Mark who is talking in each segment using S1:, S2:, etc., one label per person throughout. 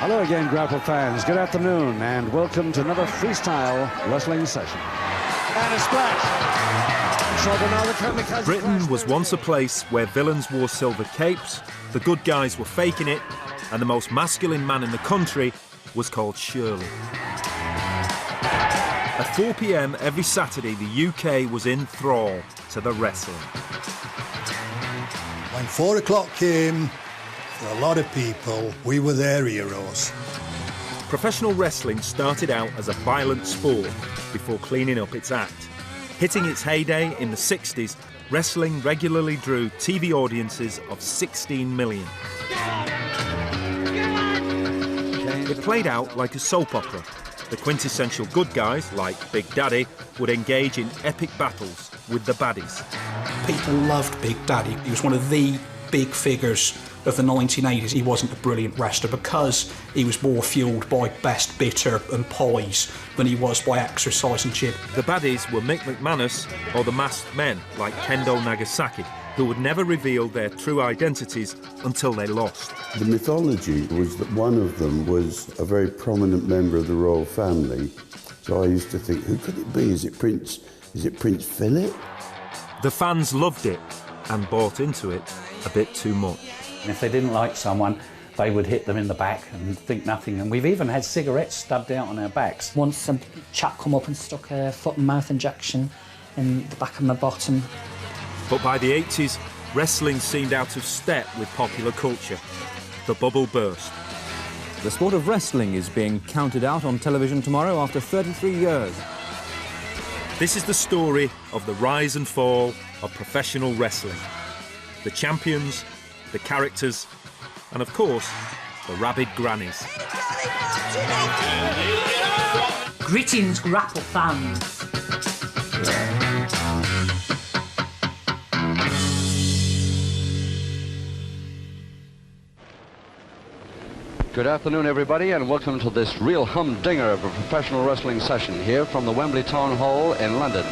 S1: Hello again, Grapple fans. Good afternoon, and welcome to another freestyle wrestling session. And a splash. Trouble now, the kamikaze.
S2: Britain was once a place where villains wore silver capes, the good guys were faking it, and the most masculine man in the country was called Shirley. At 4 p.m. every Saturday, the UK was in thrall to the wrestling.
S3: When 4 o'clock came, for a lot of people, we were their heroes.
S2: Professional wrestling started out as a violent sport before cleaning up its act. Hitting its heyday in the 60s, wrestling regularly drew TV audiences of 16 million. It played out like a soap opera. The quintessential good guys, like Big Daddy, would engage in epic battles with the baddies.
S4: People loved Big Daddy. He was one of the big figures of the 1980s. He wasn't a brilliant wrestler because he was more fueled by best bitter and pies than he was by exercise and gym.
S2: The baddies were Mick McManus or the masked men, like Kendo Nagasaki, who would never reveal their true identities until they lost.
S5: The mythology was that one of them was a very prominent member of the royal family. So I used to think, who could it be? Is it Prince Philip?
S2: The fans loved it and bought into it a bit too much.
S6: If they didn't like someone, they would hit them in the back and think nothing. And we've even had cigarettes stubbed out on our backs.
S7: Once a chap come up and stuck a foot and mouth injection in the back of my bottom.
S2: But by the 80s, wrestling seemed out of step with popular culture. The bubble burst.
S8: The sport of wrestling is being counted out on television tomorrow after 33 years.
S2: This is the story of the rise and fall of professional wrestling. The champions, the characters, and of course, the rabid grannies.
S9: Greetings, Grapple fans.
S10: Good afternoon, everybody, and welcome to this real humdinger of a professional wrestling session here from the Wembley Town Hall in London.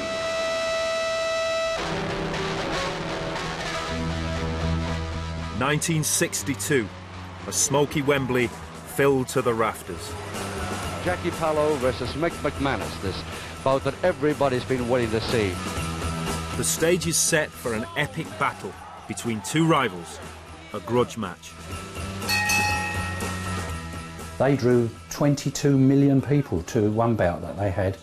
S2: (1962), a smoky Wembley filled to the rafters.
S10: Jackie Pallo versus Mick McManus, this bout that everybody's been waiting to see.
S2: The stage is set for an epic battle between two rivals, a grudge match.
S6: They drew 22 million people to one bout that they had,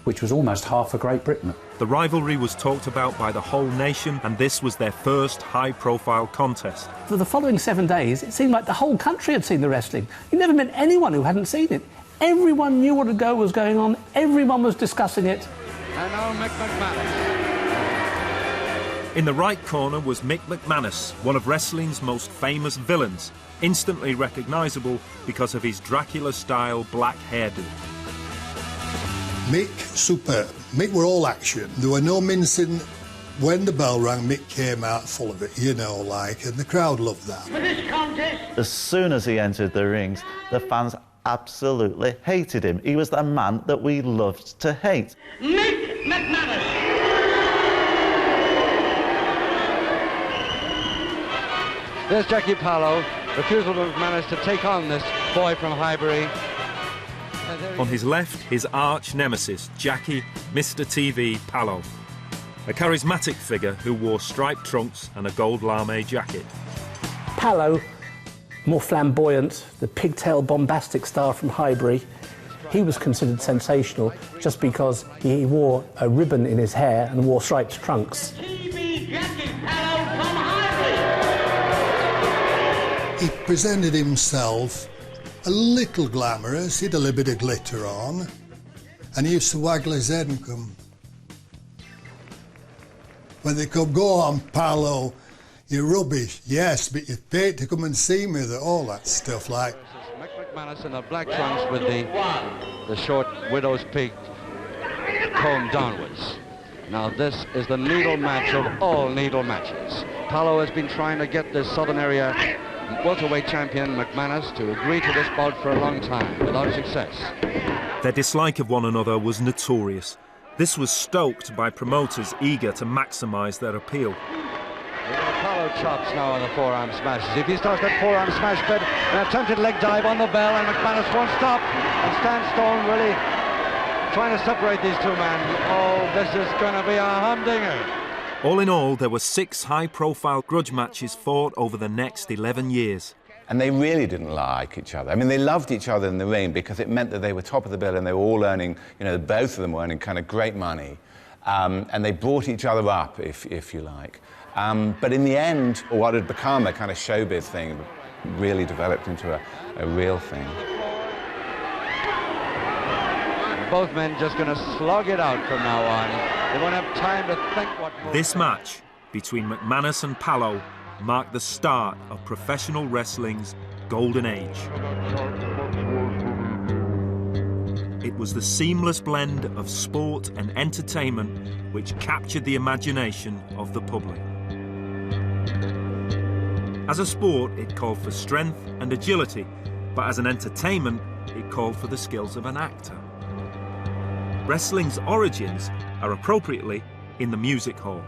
S6: which was almost half of Great Britain.
S2: The rivalry was talked about by the whole nation, and this was their first high-profile contest.
S11: For the following 7 days, it seemed like the whole country had seen the wrestling. You never met anyone who hadn't seen it. Everyone knew what was going on. Everyone was discussing it.
S10: And now Mick McManus.
S2: In the right corner was Mick McManus, one of wrestling's most famous villains, instantly recognisable because of his Dracula-style black hairdo.
S3: Mick, superb. Mick were all action. There were no mincing. When the bell rang, Mick came out full of it, you know, like, and the crowd loved that.
S9: For this contest,
S12: as soon as he entered the rings, the fans absolutely hated him. He was the man that we loved to hate.
S9: Mick McManus.
S10: There's Jackie Pallo, refusal of McManus to take on this boy from Highbury.
S2: On his left, his arch nemesis, Jackie, Mr. TV Pallo, a charismatic figure who wore striped trunks and a gold lame jacket.
S11: Pallo, more flamboyant, the pigtail bombastic star from Highbury, he was considered sensational just because he wore a ribbon in his hair and wore striped trunks.
S9: TV Jackie Pallo from Highbury.
S3: He presented himself a little glamorous, he had a little bit of glitter on, and he used to waggle his head and come. When they come, go on, Pallo, you're rubbish. Yes, but you're paid to come and see me, all that stuff like.
S10: Mick McManus in the black trunks with the short widow's peak comb downwards. Now this is the needle match of all needle matches. Pallo has been trying to get this southern area welterweight champion McManus to agree to this bout for a long time, without success.
S2: Their dislike of one another was notorious. This was stoked by promoters eager to maximise their appeal.
S10: Pallo chops now on the forearm smashes. If he starts that forearm smash bed, an attempted leg dive on the bell, and McManus won't stop. And Stan Stone really trying to separate these two men. Oh, this is going to be a humdinger.
S2: All in all, there were 6 high-profile grudge matches fought over the next 11 years.
S13: And they really didn't like each other. I mean, they loved each other in the ring because it meant that they were top of the bill and they were all earning, you know, both of them were earning kind of great money. And they brought each other up, if you like. But in the end, what had become a kind of showbiz thing really developed into a real thing.
S10: Both men just going to slug it out from now on. They won't have time to think what...
S2: This match between McManus and Pallo marked the start of professional wrestling's golden age. It was the seamless blend of sport and entertainment which captured the imagination of the public. As a sport, it called for strength and agility, but as an entertainment, it called for the skills of an actor. Wrestling's origins are appropriately in the music hall.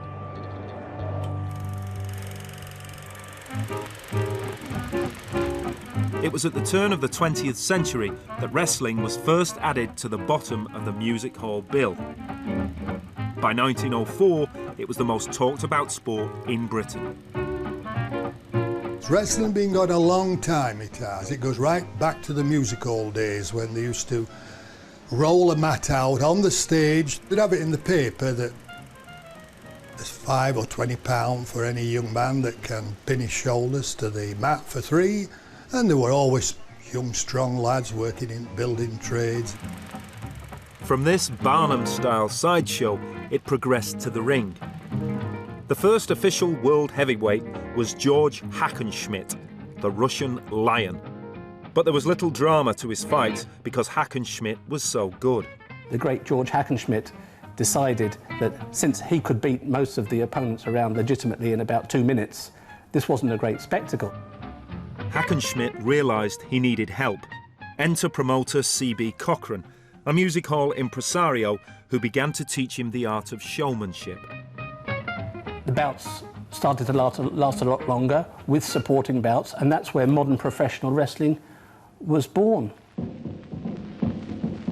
S2: It was at the turn of the 20th century that wrestling was first added to the bottom of the music hall bill. By 1904, it was the most talked about sport in Britain.
S3: Wrestling been going a long time, it has. It goes right back to the music hall days when they used to roll a mat out on the stage. They'd have it in the paper that there's £5 or £20 for any young man that can pin his shoulders to the mat for 3. And there were always young, strong lads working in building trades.
S2: From this Barnum-style sideshow, it progressed to the ring. The first official world heavyweight was George Hackenschmidt, the Russian Lion. But there was little drama to his fight because Hackenschmidt was so good.
S11: The great George Hackenschmidt decided that since he could beat most of the opponents around legitimately in about 2 minutes, this wasn't a great spectacle.
S2: Hackenschmidt realised he needed help. Enter promoter C.B. Cochran, a music hall impresario who began to teach him the art of showmanship.
S11: The bouts started to last a lot longer with supporting bouts, and that's where modern professional wrestling was born.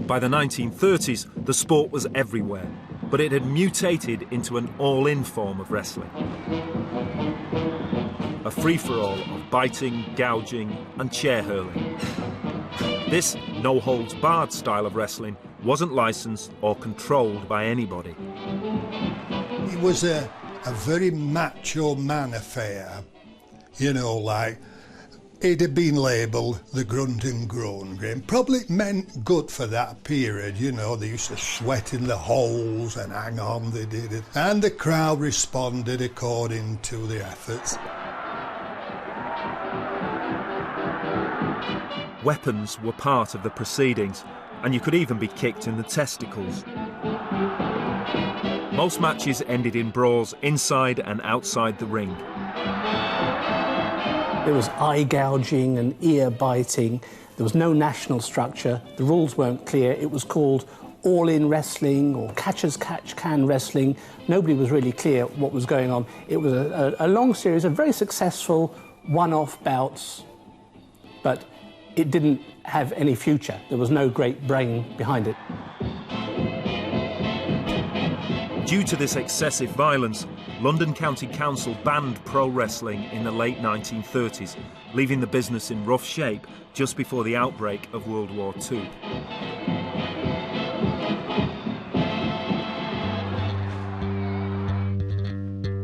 S2: By the 1930s, the sport was everywhere, but it had mutated into an all-in form of wrestling. A free-for-all of biting, gouging and chair hurling. This no-holds-barred style of wrestling wasn't licensed or controlled by anybody.
S3: It was a very macho man affair, you know, like it had been labelled the grunt and groan game. Probably meant good for that period, you know, they used to sweat in the holes and hang on, they did it. And the crowd responded according to the efforts.
S2: Weapons were part of the proceedings, and you could even be kicked in the testicles. Most matches ended in brawls inside and outside the ring.
S11: There was eye gouging and ear biting. There was no national structure. The rules weren't clear. It was called all-in wrestling or catch-as-catch-can wrestling. Nobody was really clear what was going on. It was a long series of very successful one-off bouts, but it didn't have any future. There was no great brain behind it.
S2: Due to this excessive violence, London County Council banned pro wrestling in the late 1930s, leaving the business in rough shape just before the outbreak of World War II.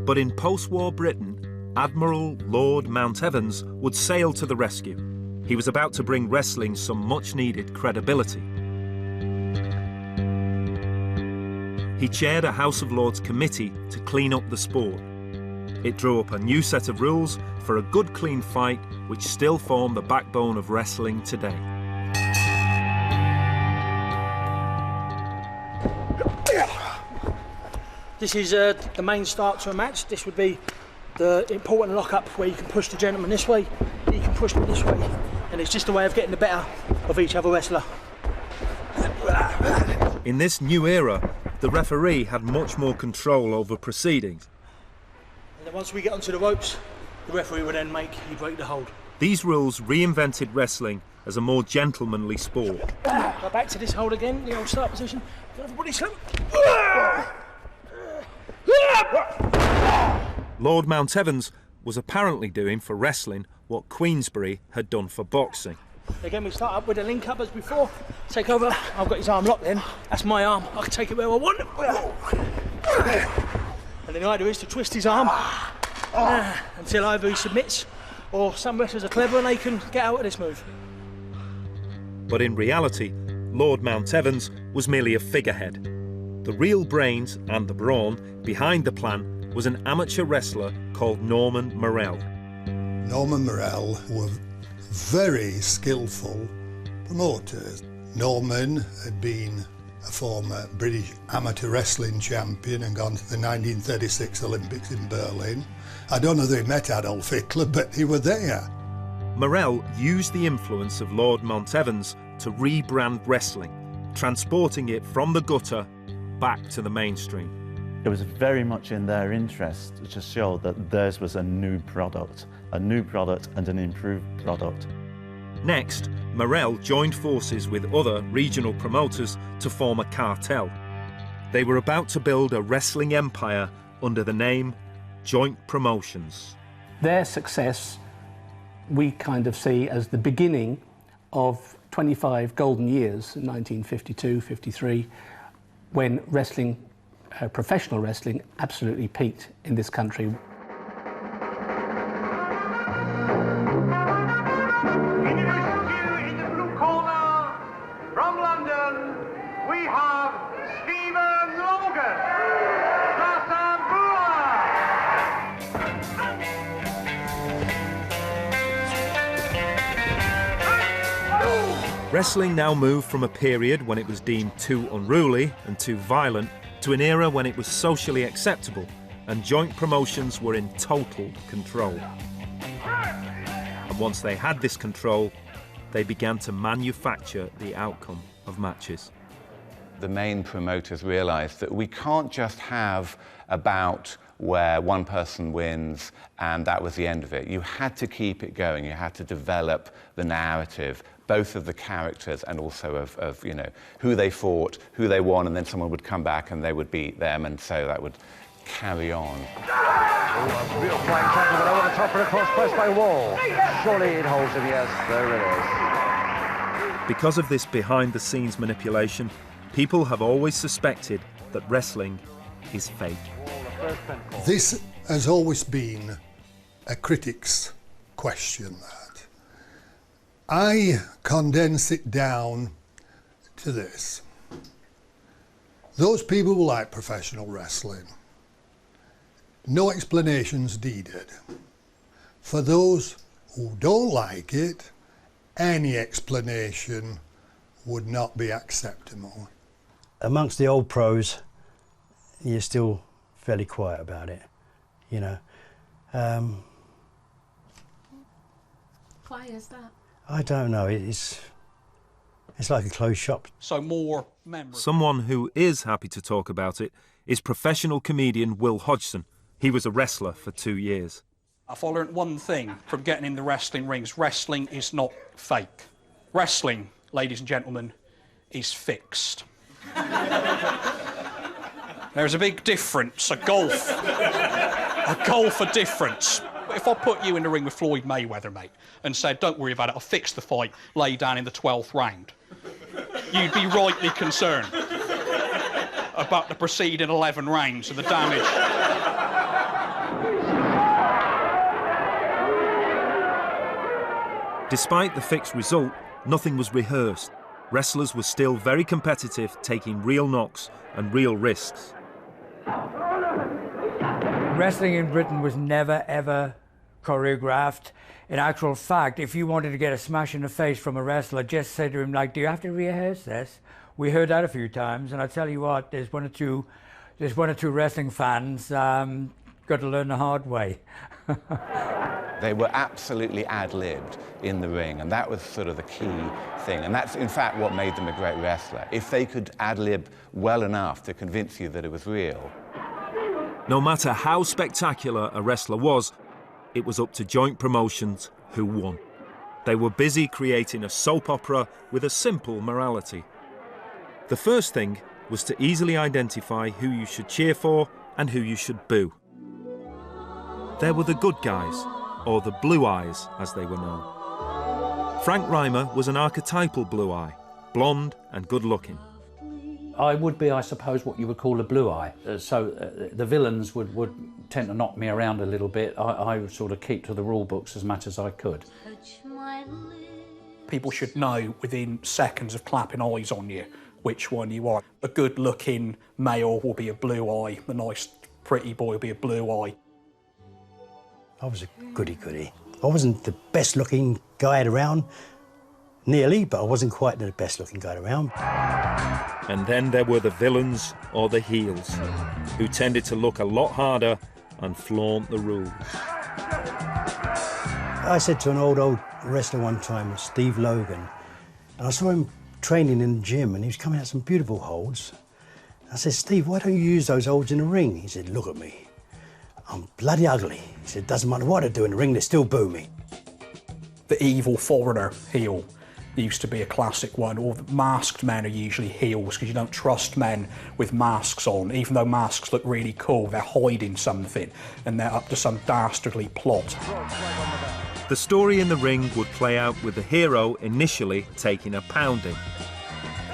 S2: But in post-war Britain, Admiral Lord Mountevans would sail to the rescue. He was about to bring wrestling some much-needed credibility. He chaired a House of Lords committee to clean up the sport. It drew up a new set of rules for a good, clean fight, which still form the backbone of wrestling today.
S14: This is the main start to a match. This would be the important lock-up where you can push the gentleman this way, you can push me this way, and it's just a way of getting the better of each other wrestler.
S2: In this new era, the referee had much more control over proceedings.
S14: And then once we get onto the ropes, the referee would then make you break the hold.
S2: These rules reinvented wrestling as a more gentlemanly sport.
S14: Go back to this hold again, the old start position. Everybody slam.
S2: Lord Mount Evans was apparently doing for wrestling what Queensberry had done for boxing.
S14: Again, we start up with a link up as before. Take over. I've got his arm locked then. That's my arm. I can take it where I want. And then the idea is to twist his arm until either he submits or some wrestlers are clever and they can get out of this move.
S2: But in reality, Lord Mount Evans was merely a figurehead. The real brains and the brawn behind the plan was an amateur wrestler called Norman Morell.
S3: Norman Morell were very skillful promoters. Norman had been a former British amateur wrestling champion and gone to the 1936 Olympics in Berlin. I don't know if he met Adolf Hitler, but he was there.
S2: Morell used the influence of Lord Mount Evans to rebrand wrestling, transporting it from the gutter back to the mainstream.
S12: It was very much in their interest to show that theirs was a new product and an improved product.
S2: Next, Morell joined forces with other regional promoters to form a cartel. They were about to build a wrestling empire under the name Joint Promotions.
S11: Their success we kind of see as the beginning of 25 golden years, 1952, 53, when wrestling, professional wrestling, absolutely peaked in this country.
S2: Wrestling now moved from a period when it was deemed too unruly and too violent to an era when it was socially acceptable and joint promotions were in total control. And once they had this control, they began to manufacture the outcome of matches.
S13: The main promoters realised that we can't just have a bout where one person wins and that was the end of it. You had to keep it going. You had to develop the narrative, both of the characters and also of you know, who they fought, who they won, and then someone would come back and they would beat them, and so that would carry on.
S1: Oh, a real flying tackle, but over the top and across, pressed by Wall. Surely it holds him, yes, there it is.
S2: Because of this behind-the-scenes manipulation, people have always suspected that wrestling is fake.
S3: This has always been a critic's question, that. I condense it down to this. Those people who like professional wrestling, no explanations needed. For those who don't like it, any explanation would not be acceptable.
S15: Amongst the old pros, you're still fairly quiet about it, you know.
S16: Why is that?
S15: I don't know, it's like a closed shop.
S4: So more memories.
S2: Someone who is happy to talk about it is professional comedian Will Hodgson. He was a wrestler for 2 years.
S4: If I learnt one thing from getting in the wrestling rings, wrestling is not fake. Wrestling, ladies and gentlemen, is fixed. There's a big difference, a gulf of difference. If I put you in the ring with Floyd Mayweather, mate, and said, don't worry about it, I'll fix the fight, lay down in the 12th round, you'd be rightly concerned about the preceding 11 rounds and the damage.
S2: Despite the fixed result, nothing was rehearsed. Wrestlers were still very competitive, taking real knocks and real risks.
S17: Wrestling in Britain was never, ever choreographed. In actual fact, if you wanted to get a smash in the face from a wrestler, just say to him, like, do you have to rehearse this? We heard that a few times, and I tell you what, there's one or two wrestling fans got to learn the hard way.
S13: They were absolutely ad-libbed in the ring, and that was sort of the key thing. And that's, in fact, what made them a great wrestler. If they could ad-lib well enough to convince you that it was real.
S2: No matter how spectacular a wrestler was, it was up to Joint Promotions who won. They were busy creating a soap opera with a simple morality. The first thing was to easily identify who you should cheer for and who you should boo. There were the good guys, or the blue eyes as they were known. Frank Reimer was an archetypal blue eye, blonde and good looking.
S6: I would be, I suppose, what you would call a blue eye. The villains would tend to knock me around a little bit. I would sort of keep to the rule books as much as I could.
S4: People should know within seconds of clapping eyes on you which one you are. A good-looking male will be a blue eye. A nice, pretty boy will be a blue eye.
S15: I was a goody-goody. I wasn't the best-looking guy around, nearly, but I wasn't quite the best-looking guy around.
S2: And then there were the villains, or the heels, who tended to look a lot harder and flaunt the rules.
S15: I said to an old wrestler one time, Steve Logan, and I saw him training in the gym, and he was coming out some beautiful holds. I said, Steve, why don't you use those holds in the ring? He said, look at me. I'm bloody ugly. He said, doesn't matter what I do in the ring, they still boo me.
S4: The evil foreigner heel used to be a classic one, or the masked men are usually heels because you don't trust men with masks on. Even though masks look really cool, they're hiding something and they're up to some dastardly plot.
S2: The story in the ring would play out with the hero initially taking a pounding.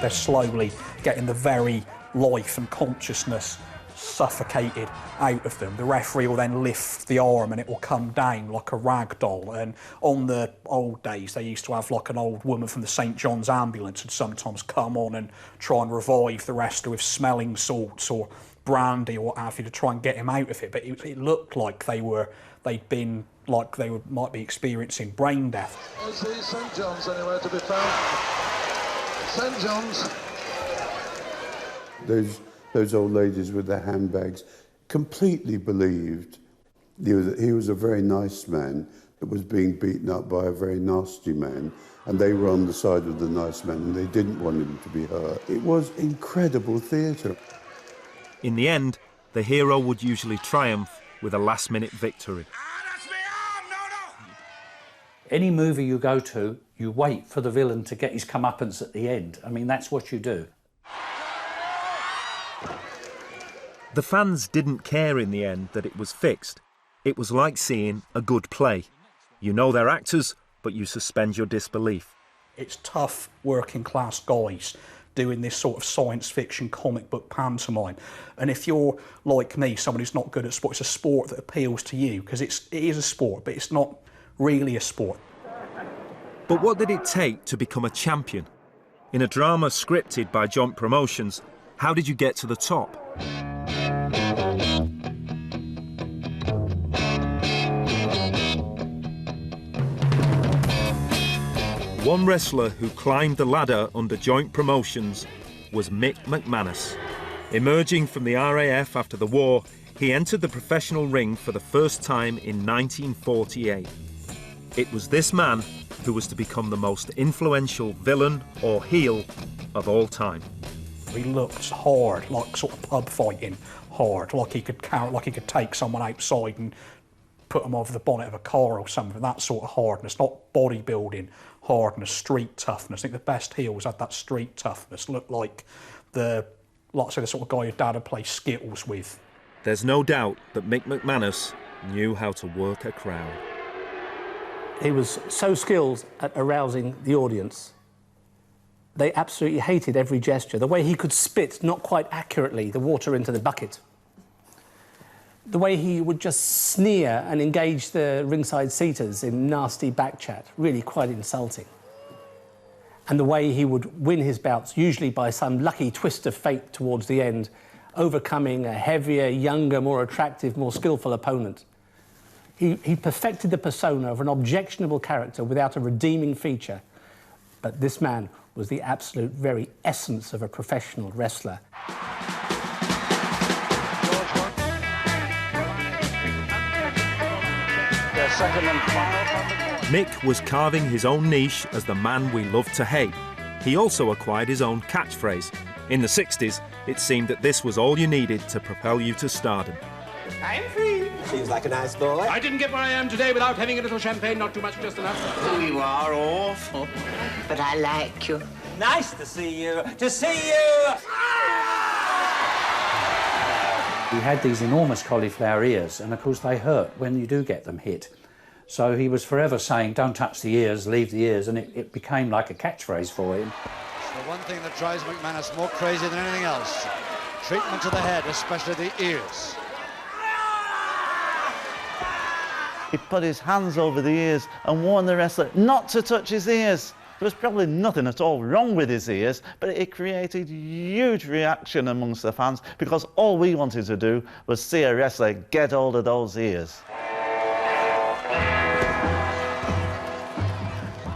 S4: They're slowly getting the very life and consciousness suffocated out of them. The referee will then lift the arm and it will come down like a rag doll. And on the old days, they used to have like an old woman from the St. John's ambulance would sometimes come on and try and revive the wrestler with smelling salts or brandy or what have you to try and get him out of it. But it looked like they'd been like they might be experiencing brain death.
S18: Is the St. John's anywhere to be found? St. John's.
S5: Those old ladies with their handbags completely believed he was a very nice man that was being beaten up by a very nasty man, and they were on the side of the nice man and they didn't want him to be hurt. It was incredible theatre.
S2: In the end, the hero would usually triumph with a last-minute victory.
S6: Any movie you go to, you wait for the villain to get his comeuppance at the end. I mean, that's what you do.
S2: The fans didn't care in the end that it was fixed. It was like seeing a good play. You know they're actors, but you suspend your disbelief.
S4: It's tough working class guys doing this sort of science fiction comic book pantomime. And if you're like me, someone who's not good at sport, it's a sport that appeals to you because it is a sport, but it's not really a sport.
S2: But what did it take to become a champion? In a drama scripted by Joint Promotions, how did you get to the top? One wrestler who climbed the ladder under Joint Promotions was Mick McManus. Emerging from the RAF after the war, he entered the professional ring for the first time in 1948. It was this man who was to become the most influential villain or heel of all time.
S4: He looked hard, like sort of pub fighting hard, like he could take someone outside and put them over the bonnet of a car or something, that sort of hardness, not bodybuilding hardness, street toughness. I think the best heels had that street toughness, looked like the sort of guy your dad would play Skittles with.
S2: There's no doubt that Mick McManus knew how to work a crowd.
S11: He was so skilled at arousing the audience. They absolutely hated every gesture. The way he could spit, not quite accurately, the water into the bucket. The way he would just sneer and engage the ringside seaters in nasty backchat, really quite insulting. And the way he would win his bouts, usually by some lucky twist of fate towards the end, overcoming a heavier, younger, more attractive, more skillful opponent. He perfected the persona of an objectionable character without a redeeming feature. But this man was the absolute very essence of a professional wrestler.
S2: Mick was carving his own niche as the man we love to hate. He also acquired his own catchphrase. In the 60s, it seemed that this was all you needed to propel you to stardom.
S19: I'm free. Seems like a nice boy.
S20: I didn't get where I am today without having a little champagne, not too much, just enough.
S19: Oh, you are awful. But I like you. Nice to see you. To see you!
S6: He had these enormous cauliflower ears, and of course they hurt when you do get them hit. So he was forever saying, don't touch the ears, leave the ears, and it became like a catchphrase for him.
S1: The one thing that drives McManus more crazy than anything else, treatment to the head, especially the ears.
S12: He put his hands over the ears and warned the wrestler not to touch his ears. There was probably nothing at all wrong with his ears, but it created huge reaction amongst the fans because all we wanted to do was see a wrestler get hold of those ears.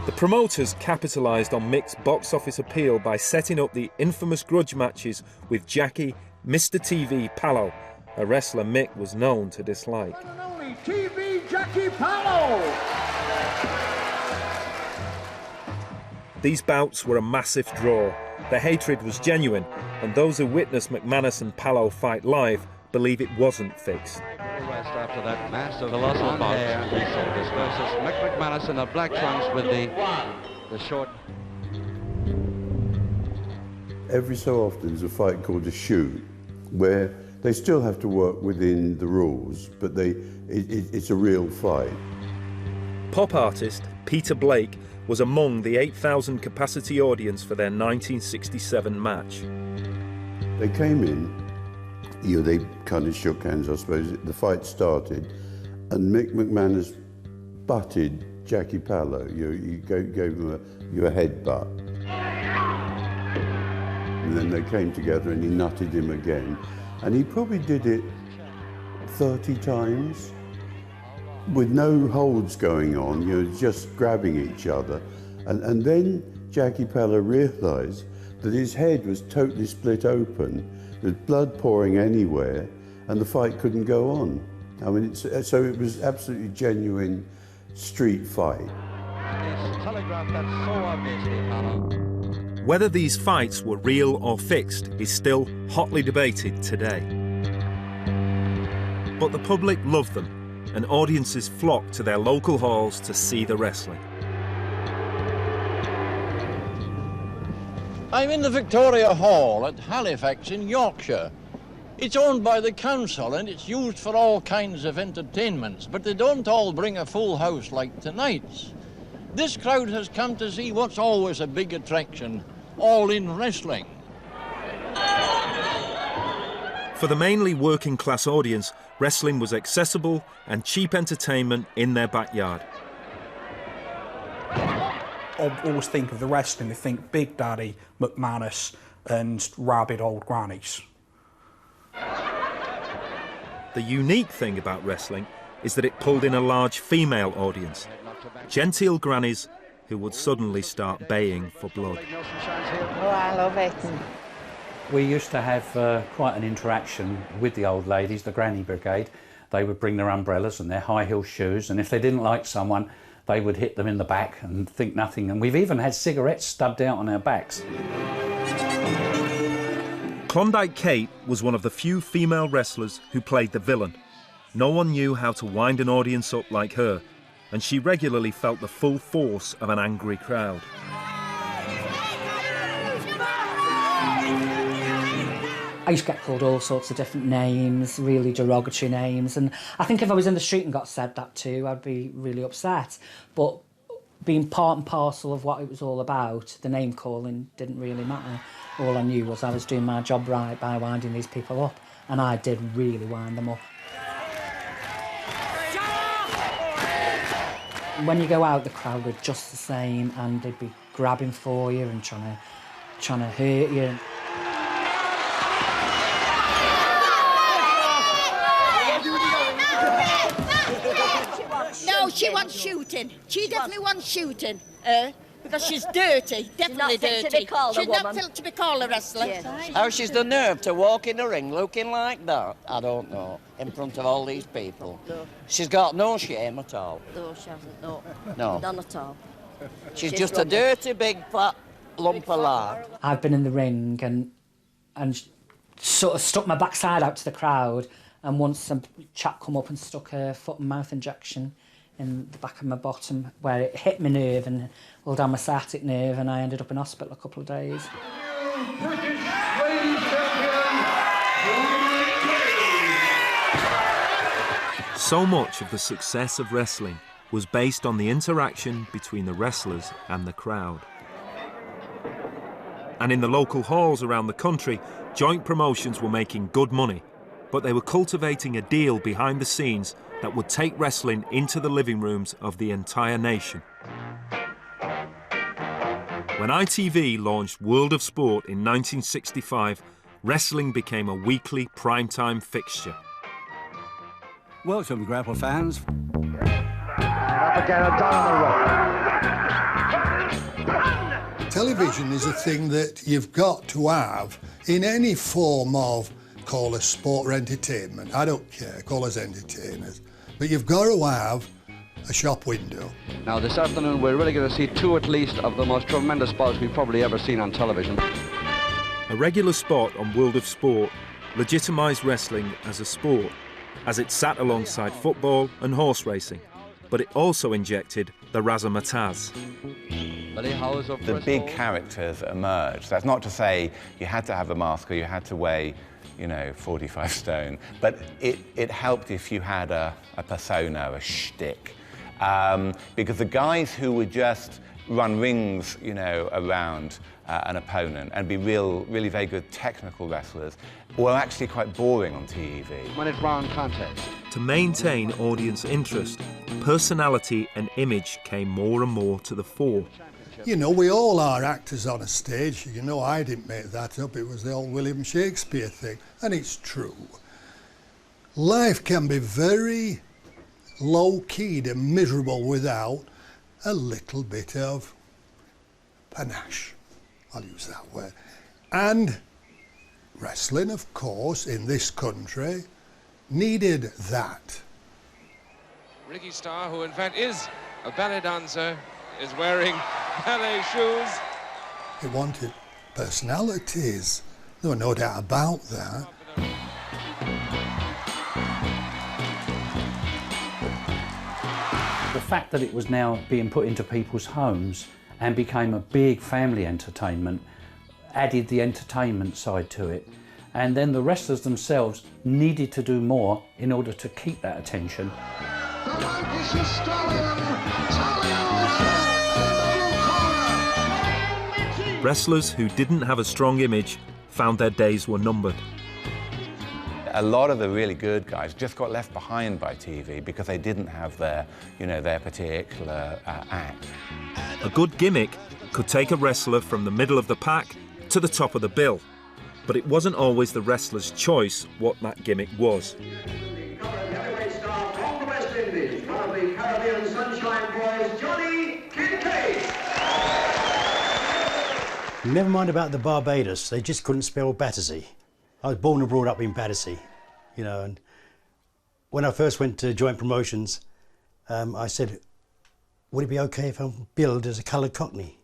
S2: The promoters capitalised on Mick's box office appeal by setting up the infamous grudge matches with Jackie, Mr. TV Pallo, a wrestler Mick was known to dislike.
S9: TV Jackie Pallo!
S2: These bouts were a massive draw. The hatred was genuine, and those who witnessed McManus and Pallo fight live believe it wasn't fixed.
S10: Rest after that massive colossal bout versus Mick McManus in the black trunks with the short.
S5: Every so often there's a fight called a shoot, where they still have to work within the rules, but it's a real fight.
S2: Pop artist Peter Blake was among the 8,000 capacity audience for their 1967 match.
S5: They came in, they kind of shook hands, I suppose. The fight started, and Mick McManus butted Jackie Pallo. You gave him a headbutt. And then they came together and he nutted him again. And he probably did it 30 times with no holds going on, just grabbing each other. And then Jackie Pallo realised that his head was totally split open, with blood pouring anywhere, and the fight couldn't go on. I mean, so it was absolutely genuine street fight.
S10: It's telegraphed that so obviously, Pallo.
S2: Whether these fights were real or fixed is still hotly debated today. But the public loved them, and audiences flocked to their local halls to see the wrestling.
S21: I'm in the Victoria Hall at Halifax in Yorkshire. It's owned by the council and it's used for all kinds of entertainments, but they don't all bring a full house like tonight's. This crowd has come to see what's always a big attraction, all-in wrestling.
S2: For the mainly working-class audience, wrestling was accessible and cheap entertainment in their backyard.
S4: I always think of the wrestling, I think Big Daddy, McManus and rabid old Grannies.
S2: The unique thing about wrestling is that it pulled in a large female audience. Genteel grannies who would suddenly start baying for blood.
S22: Oh, I love it.
S6: We used to have quite an interaction with the old ladies, the granny brigade. They would bring their umbrellas and their high heel shoes, and if they didn't like someone, they would hit them in the back and think nothing. And we've even had cigarettes stubbed out on our backs.
S2: Klondike Kate was one of the few female wrestlers who played the villain. No one knew how to wind an audience up like her, and she regularly felt the full force of an angry crowd.
S7: I used to get called all sorts of different names, really derogatory names, and I think if I was in the street and got said that to, I'd be really upset. But being part and parcel of what it was all about, the name calling didn't really matter. All I knew was I was doing my job right by winding these people up, and I did really wind them up. When you go out, the crowd were just the same, and they'd be grabbing for you and trying to hurt you.
S22: No, she wants shooting. She definitely wants shooting. Because she's dirty, definitely dirty. She's not fit to be called a wrestler.
S19: Yeah. How she's the nerve to walk in the ring looking like that, I don't know, in front of all these people. No. She's got no shame at all.
S22: No, she hasn't, no.
S19: No.
S22: None at all.
S19: She's just a dirty, big, fat lump of lard.
S7: I've been in the ring and sort of stuck my backside out to the crowd And once a chap come up and stuck a foot and mouth injection in the back of my bottom where it hit my nerve and all down my sciatic nerve, and I ended up in hospital a couple of days.
S2: So much of the success of wrestling was based on the interaction between the wrestlers and the crowd. And in the local halls around the country, joint promotions were making good money, but they were cultivating a deal behind the scenes that would take wrestling into the living rooms of the entire nation. When ITV launched World of Sport in 1965, wrestling became a weekly primetime fixture.
S8: Welcome, Grapple fans.
S1: Up again and down on the rope.
S3: Television is a thing that you've got to have in any form of, call us sport or entertainment, I don't care, call us entertainers, but you've got to have a shop window.
S10: Now this afternoon we're really going to see two at least of the most tremendous spots we've probably ever seen on television.
S2: A regular spot on World of Sport legitimised wrestling as a sport, as it sat alongside football and horse racing, but it also injected the razzmatazz.
S13: The big characters emerged. That's not to say you had to have a mask or you had to weigh, 45 stone, but it helped if you had a persona, a shtick. Because the guys who would just run rings, around an opponent and be really very good technical wrestlers were actually quite boring on TV.
S10: Minute round contest.
S2: To maintain audience interest, personality and image came more and more to the fore.
S3: We all are actors on a stage. I didn't make that up. It was the old William Shakespeare thing, and it's true. Life can be very low-keyed and miserable without a little bit of panache. I'll use that word. And wrestling, of course, in this country, needed that.
S14: Ricky Starr, who in fact is a ballet dancer, is wearing ballet shoes.
S3: It wanted personalities. There were no doubt about that.
S6: The fact that it was now being put into people's homes and became a big family entertainment added the entertainment side to it. And then the wrestlers themselves needed to do more in order to keep that attention.
S2: Wrestlers who didn't have a strong image found their days were numbered.
S13: A lot of the really good guys just got left behind by TV because they didn't have their particular act.
S2: A good gimmick could take a wrestler from the middle of the pack to the top of the bill, but it wasn't always the wrestler's choice what that gimmick was.
S15: Never mind about the Barbados, they just couldn't spell Battersea. I was born and brought up in Battersea, and when I first went to joint promotions, I said, would it be okay if I'm billed as a coloured cockney?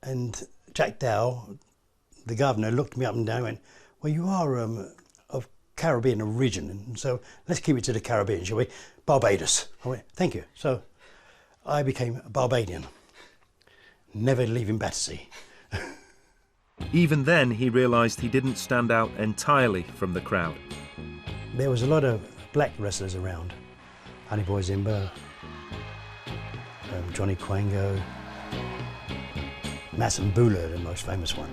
S15: And Jack Dow, the governor, looked me up and down and went, well, you are of Caribbean origin, and so let's keep it to the Caribbean, shall we? Barbados. I went, thank you. So I became a Barbadian, never leaving Battersea.
S2: Even then, he realised he didn't stand out entirely from the crowd.
S15: There was a lot of black wrestlers around. Honey Boy Zimba, Johnny Quango, Masambula, the most famous one.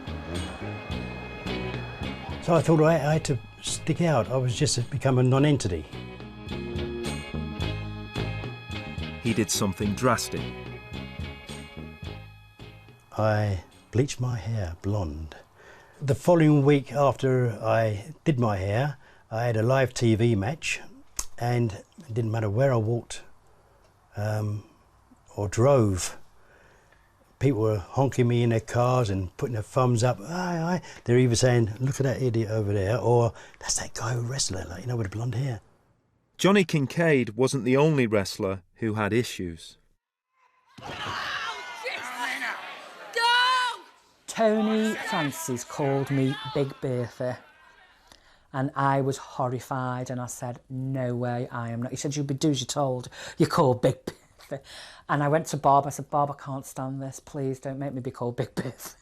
S15: So I thought I had to stick out. I was just become a non-entity.
S2: He did something drastic.
S15: I bleached my hair blonde. The following week after I did my hair, I had a live TV match, and it didn't matter where I walked or drove. People were honking me in their cars and putting their thumbs up. Aye, aye. They're either saying, look at that idiot over there, or that's that guy who wrestler, with the blonde hair.
S2: Johnny Kincaid wasn't the only wrestler who had issues.
S7: Tony Francis called me Big Bertha. And I was horrified, and I said, no way, I am not. He said, you'll be do as you're told. You're called Big Biff. And I went to Bob. I said, Bob, I can't stand this. Please don't make me be called Big Biff.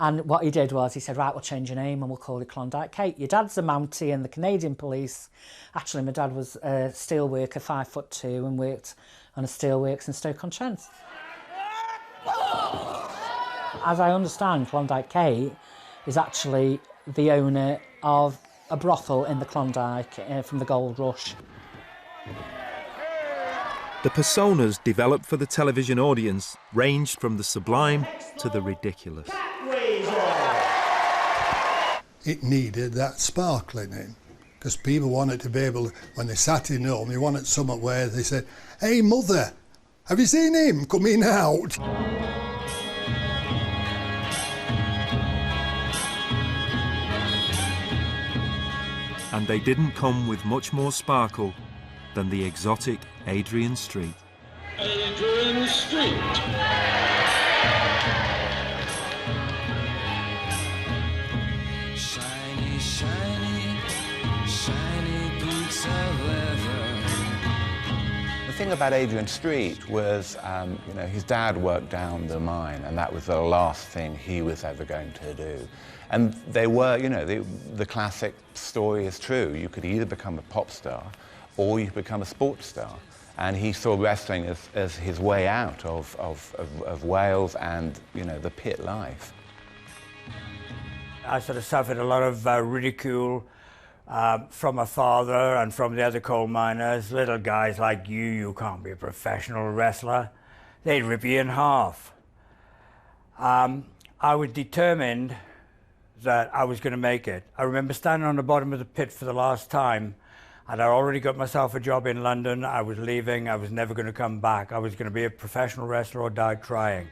S7: And what he did was he said, right, we'll change your name and we'll call you Klondike Kate. Your dad's a Mountie in the Canadian police. Actually, my dad was a steel worker, 5'2", and worked on a steelworks in Stoke-on-Trent. As I understand, Klondike Kate is actually the owner of a brothel in the Klondike from the Gold Rush.
S2: The personas developed for the television audience ranged from the sublime to the ridiculous.
S3: It needed that sparkling in, because people wanted to be able, when they sat in home, they wanted something where they said, hey mother, have you seen him coming out?
S2: And they didn't come with much more sparkle than the exotic Adrian Street.
S9: Adrian Street.
S8: Shiny, shiny, shiny boots of leather.
S13: The thing about Adrian Street was, you know, his dad worked down the mine, and that was the last thing he was ever going to do. And they were, you know, the classic story is true. You could either become a pop star or you could become a sports star. And he saw wrestling as his way out of Wales and, you know, the pit life.
S17: I sort of suffered a lot of ridicule from my father and from the other coal miners. Little guys like you can't be a professional wrestler. They'd rip you in half. I was determined that I was going to make it. I remember standing on the bottom of the pit for the last time, and I'd already got myself a job in London. I was leaving. I was never going to come back. I was going to be a professional wrestler or die trying.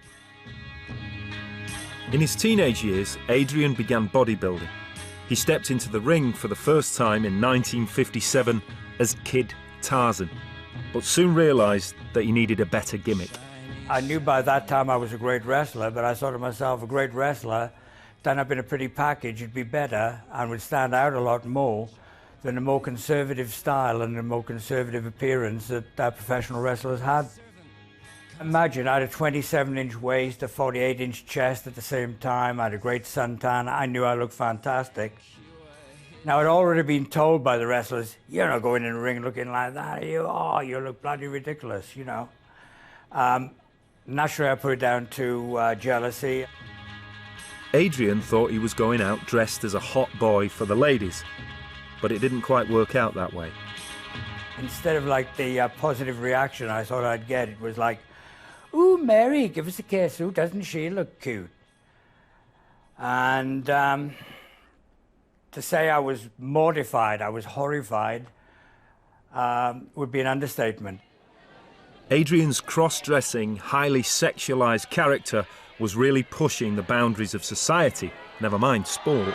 S2: In his teenage years, Adrian began bodybuilding. He stepped into the ring for the first time in 1957 as Kid Tarzan, but soon realised that he needed a better gimmick.
S17: I knew by that time I was a great wrestler, but I thought to myself, a great wrestler done up in a pretty package would be better and would stand out a lot more than the more conservative style and the more conservative appearance that professional wrestlers had. Imagine I had a 27-inch waist, a 48-inch chest at the same time. I had a great suntan. I knew I looked fantastic. Now, I'd already been told by the wrestlers, you're not going in the ring looking like that. You look bloody ridiculous, you know. Naturally, I put it down to jealousy.
S2: Adrian thought he was going out dressed as a hot boy for the ladies, but it didn't quite work out that way.
S17: Instead of like the positive reaction I thought I'd get, it was like, ooh, Mary, give us a kiss. Ooh, doesn't she look cute? And to say I was mortified, I was horrified, would be an understatement.
S2: Adrian's cross-dressing, highly sexualised character was really pushing the boundaries of society, never mind sport.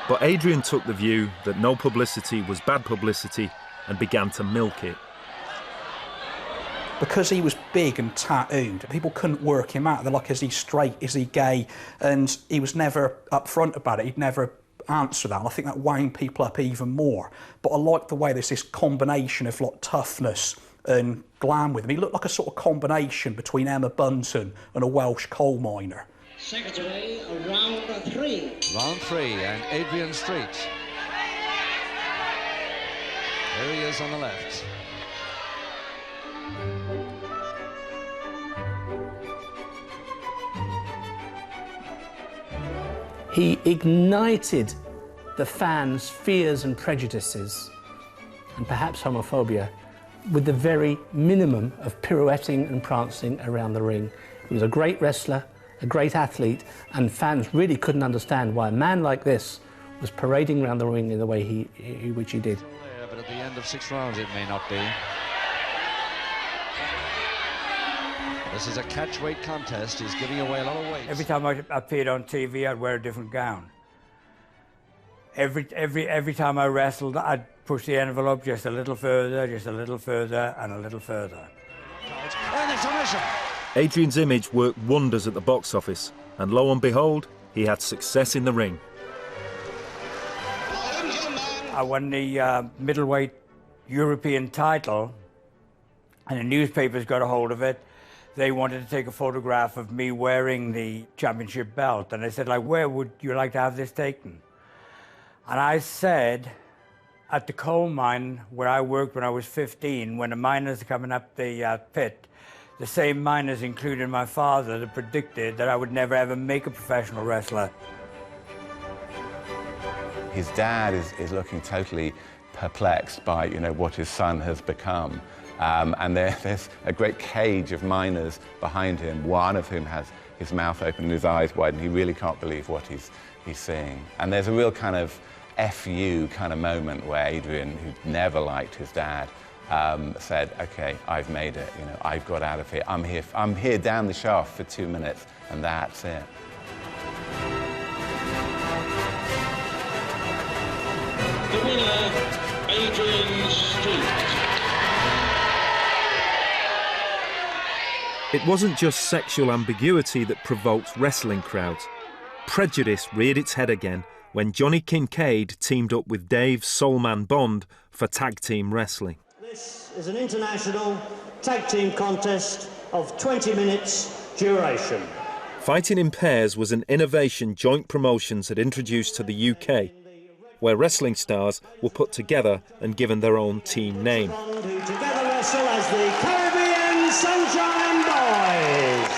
S2: But Adrian took the view that no publicity was bad publicity and began to milk it.
S4: Because he was big and tattooed, people couldn't work him out. They're like, is he straight, is he gay? And he was never upfront about it. He'd never answer that, and I think that wound people up even more. But I like the way there's this combination of like toughness and glam with him. He looked like a sort of combination between Emma Bunton and a Welsh coal miner.
S9: Secretary, round 3.
S10: Round 3, and Adrian Street. There he is on the left.
S11: He ignited the fans' fears and prejudices, and perhaps homophobia, with the very minimum of pirouetting and prancing around the ring. He was a great wrestler, a great athlete, and fans really couldn't understand why a man like this was parading around the ring in the way which he did.
S10: But at the end of 6 rounds, it may not be. This is a catch-weight contest. He's giving away a lot of weight.
S17: Every time I appeared on TV, I'd wear a different gown. Every time I wrestled, I'd push the envelope just a little further, and a little further.
S10: And the submission.
S2: Adrian's image worked wonders at the box office, and lo and behold, he had success in the ring.
S17: I won the middleweight European title, and the newspapers got a hold of it. They wanted to take a photograph of me wearing the championship belt, and I said, like, where would you like to have this taken? And I said, at the coal mine where I worked when I was 15, when the miners are coming up the pit, the same miners, including my father, that predicted that I would never ever make a professional wrestler.
S13: His dad is looking totally perplexed by, you know, what his son has become. And there's a great cage of miners behind him, one of whom has his mouth open and his eyes wide, and he really can't believe what he's seeing. And there's a real kind of F.U. kind of moment where Adrian, who never liked his dad, said, okay, I've made it, you know, I've got out of here. I'm here down the shaft for 2 minutes, and that's it.
S9: The winner, Adrian Street.
S2: It wasn't just sexual ambiguity that provoked wrestling crowds. Prejudice reared its head again when Johnny Kincaid teamed up with Dave Soulman Bond for tag team wrestling.
S16: This is an international tag team contest of 20 minutes duration.
S2: Fighting in pairs was an innovation Joint Promotions had introduced to the UK, where wrestling stars were put together and given their own team name.
S16: Who together wrestle as the Caribbean Sunshine Boys.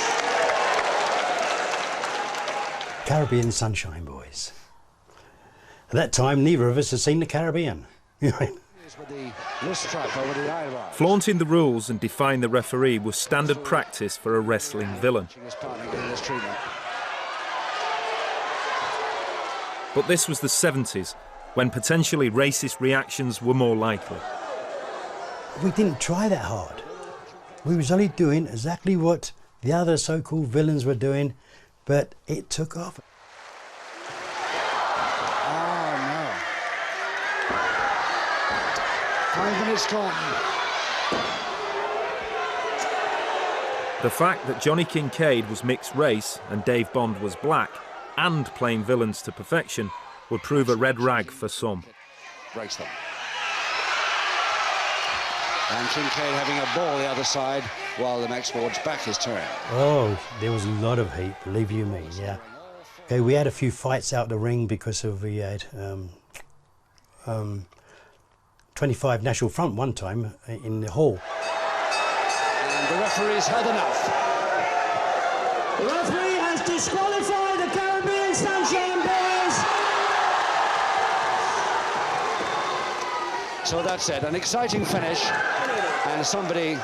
S15: Caribbean Sunshine Boys. At that time, neither of us had seen the Caribbean.
S2: Flaunting the rules and defying the referee was standard practice for a wrestling villain. But this was the 70s, when potentially racist reactions were more likely.
S15: We didn't try that hard. We was only doing exactly what the other so-called villains were doing, but it took off.
S1: Oh, no. 5 minutes gone.
S2: The fact that Johnny Kincaid was mixed race and Dave Bond was black, and playing villains to perfection, would prove a red rag for some.
S1: Breaks them. And Kincaid having a ball the other side while the next ward's back his turn.
S15: Oh, there was a lot of heat, believe you me, yeah. Okay, we had a few fights out the ring because we had 25 National Front one time in the hall.
S1: And the referee's had enough.
S16: The referee has disqualified the Caribbean Sunshine Boys.
S1: So that's it, an exciting finish, and somebody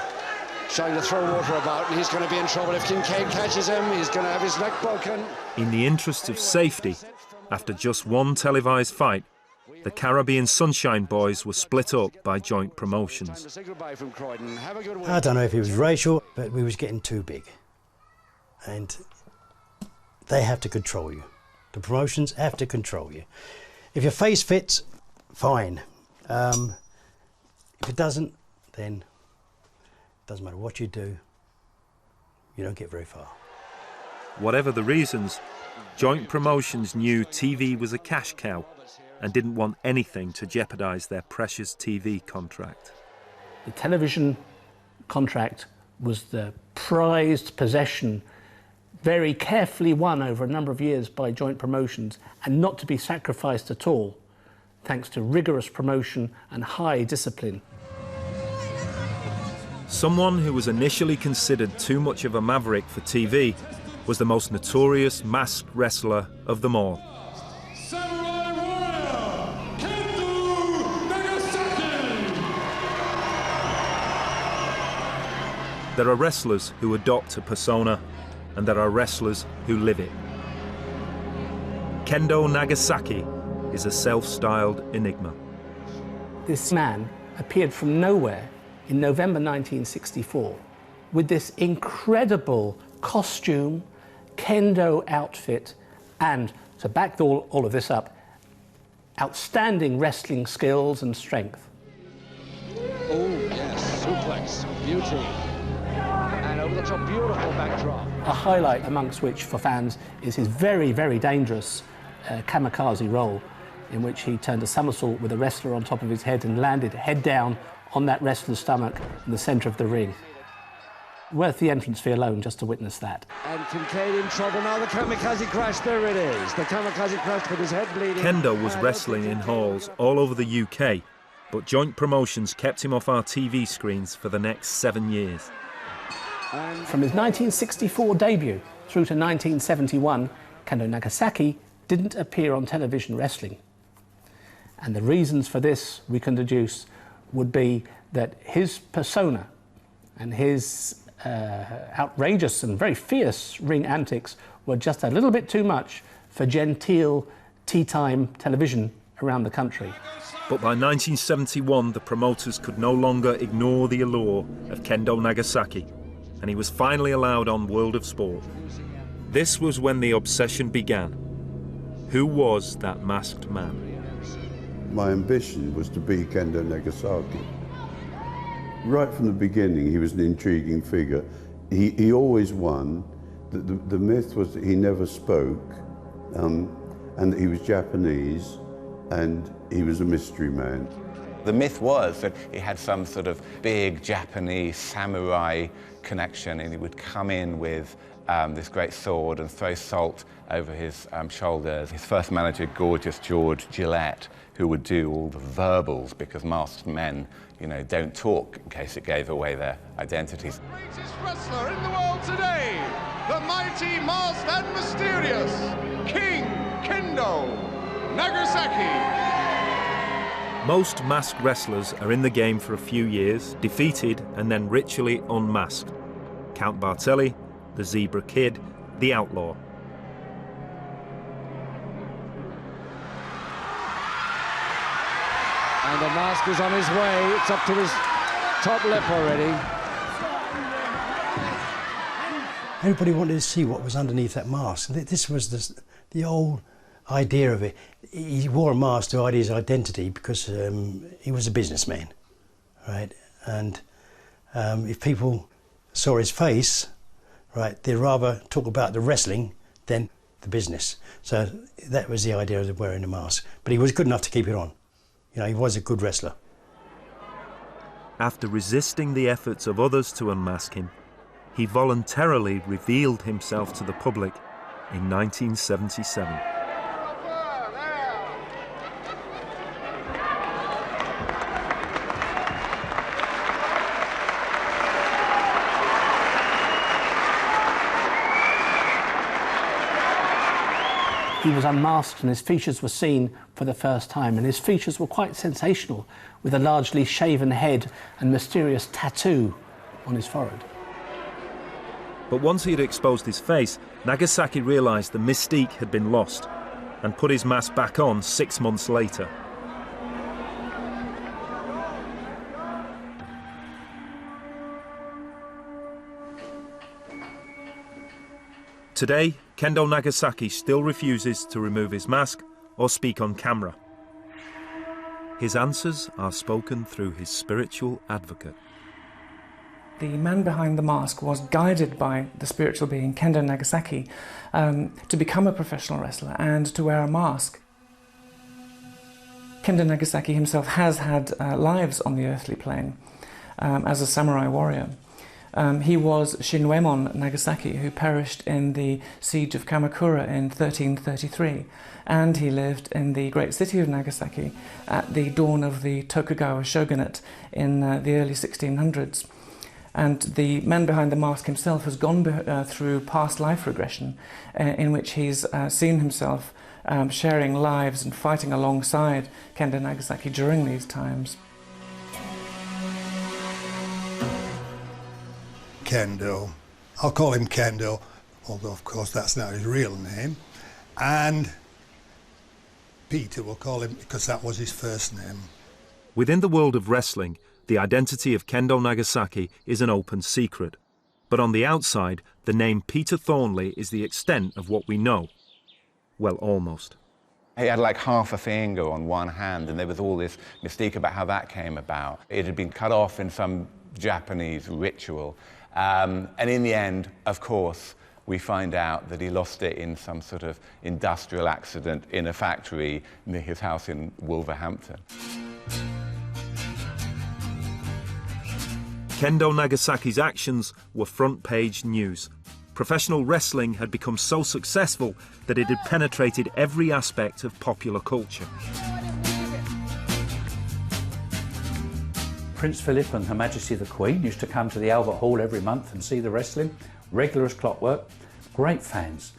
S1: trying to throw water about, and he's going to be in trouble if Kincaid catches him. He's going to have his neck broken.
S2: In the interests of safety, after just one televised fight, the Caribbean Sunshine Boys were split up by Joint Promotions.
S15: I don't know if it was racial, but we was getting too big. And they have to control you. The promotions have to control you. If your face fits, fine. If it doesn't, then it doesn't matter what you do, you don't get very far.
S2: Whatever the reasons, Joint Promotions knew TV was a cash cow and didn't want anything to jeopardise their precious TV contract.
S11: The television contract was the prized possession, very carefully won over a number of years by Joint Promotions, and not to be sacrificed at all, thanks to rigorous promotion and high discipline.
S2: Someone who was initially considered too much of a maverick for TV was the most notorious masked wrestler of them all.
S8: Samurai Warrior, Kendo Nagasaki!
S2: There are wrestlers who adopt a persona, and there are wrestlers who live it. Kendo Nagasaki is a self-styled enigma.
S11: This man appeared from nowhere in November 1964 with this incredible costume, kendo outfit, and, to back all of this up, outstanding wrestling skills and strength.
S1: Oh, yes, suplex, beauty. And over the top, beautiful backdrop.
S11: A highlight amongst which, for fans, is his very, very dangerous kamikaze roll, in which he turned a somersault with a wrestler on top of his head and landed head down on that wrestler's stomach in the centre of the ring. Worth the entrance fee alone just to witness that.
S1: And Kincaid in trouble now, the kamikaze crash, there it is. The kamikaze crash with his head bleeding.
S2: Kendo was wrestling in halls all over the UK, but joint promotions kept him off our TV screens for the next 7 years.
S11: From his 1964 debut through to 1971, Kendo Nagasaki didn't appear on television wrestling. And the reasons for this, we can deduce, would be that his persona and his outrageous and very fierce ring antics were just a little bit too much for genteel tea-time television around the country.
S2: But by 1971, the promoters could no longer ignore the allure of Kendo Nagasaki, and he was finally allowed on World of Sport. This was when the obsession began. Who was that masked man?
S5: My ambition was to be Kendo Nagasaki. Right from the beginning, he was an intriguing figure. He always won. The myth was that he never spoke, and that he was Japanese, and he was a mystery man.
S13: The myth was that he had some sort of big Japanese samurai connection, and he would come in with this great sword and throw salt over his shoulders. His first manager, gorgeous George Gillette, who would do all the verbals, because masked men, you know, don't talk in case it gave away their identities.
S8: Greatest wrestler in the world today, the mighty, masked and mysterious King Kendo Nagasaki.
S2: Most masked wrestlers are in the game for a few years, defeated and then ritually unmasked. Count Bartelli, the Zebra Kid, the Outlaw.
S1: And the mask is on his way. It's up to his top lip already.
S15: Everybody wanted to see what was underneath that mask. This was the old idea of it. He wore a mask to hide his identity because he was a businessman, right? And if people saw his face, right, they'd rather talk about the wrestling than the business. So that was the idea of wearing a mask. But he was good enough to keep it on. You know, he was a good wrestler.
S2: After resisting the efforts of others to unmask him, he voluntarily revealed himself to the public in 1977.
S11: He was unmasked and his features were seen for the first time, and his features were quite sensational, with a largely shaven head and mysterious tattoo on his forehead.
S2: But once he had exposed his face, Nagasaki realised the mystique had been lost and put his mask back on 6 months later. Today, Kendo Nagasaki still refuses to remove his mask or speak on camera. His answers are spoken through his spiritual advocate.
S18: The man behind the mask was guided by the spiritual being Kendo Nagasaki to become a professional wrestler and to wear a mask. Kendo Nagasaki himself has had lives on the earthly plane as a samurai warrior. He was Shinwemon Nagasaki, who perished in the siege of Kamakura in 1333, and he lived in the great city of Nagasaki at the dawn of the Tokugawa shogunate in the early 1600s. And the man behind the mask himself has gone through past life regression, in which he's seen himself sharing lives and fighting alongside Kendo Nagasaki during these times.
S3: Kendo. I'll call him Kendo, although of course that's not his real name. And Peter will call him because that was his first name.
S2: Within the world of wrestling, the identity of Kendo Nagasaki is an open secret. But on the outside, the name Peter Thornley is the extent of what we know. Well, almost.
S13: He had like half a finger on one hand, and there was all this mystique about how that came about. It had been cut off in some Japanese ritual, And in the end, of course, we find out that he lost it in some sort of industrial accident in a factory near his house in Wolverhampton.
S2: Kendo Nagasaki's actions were front-page news. Professional wrestling had become so successful that it had penetrated every aspect of popular culture.
S6: Prince Philip and Her Majesty the Queen used to come to the Albert Hall every month and see the wrestling, regular as clockwork, great fans.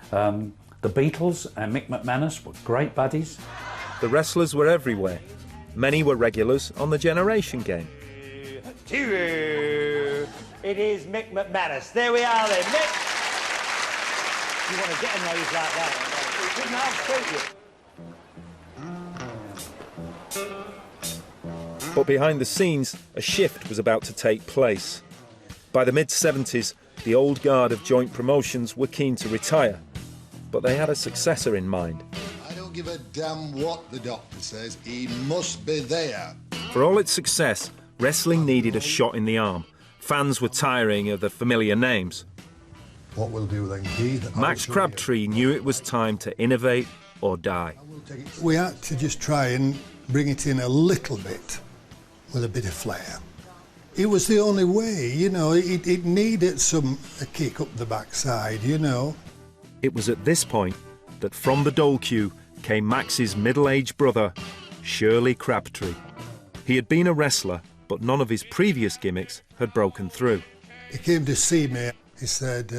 S6: The Beatles and Mick McManus were great buddies.
S2: The wrestlers were everywhere. Many were regulars on the Generation Game.
S12: It is Mick McManus. There we are then, Mick. You want to get a nose like that? Good enough,
S2: But behind the scenes, a shift was about to take place. By the mid-70s, the old guard of joint promotions were keen to retire, but they had a successor in mind.
S3: I don't give a damn what the doctor says, he must be there.
S2: For all its success, wrestling needed a shot in the arm. Fans were tiring of the familiar names.
S3: What we'll do then, Keith?
S2: Max Crabtree knew it was time to innovate or die.
S3: We had to just try and bring it in a little bit, with a bit of flair. It was the only way, you know, it needed a kick up the backside, you know.
S2: It was at this point that from the dole queue came Max's middle-aged brother, Shirley Crabtree. He had been a wrestler, but none of his previous gimmicks had broken through.
S3: He came to see me, he said,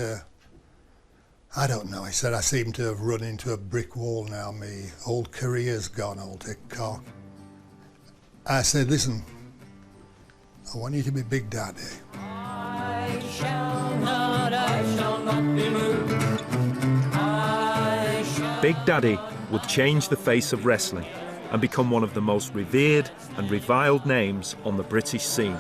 S3: I don't know, he said, I seem to have run into a brick wall now, my old career's gone, old cock. I said, listen, I want you to be Big Daddy.
S20: I shall not be moved.
S2: Big Daddy would change the face of wrestling and become one of the most revered and reviled names on the British scene.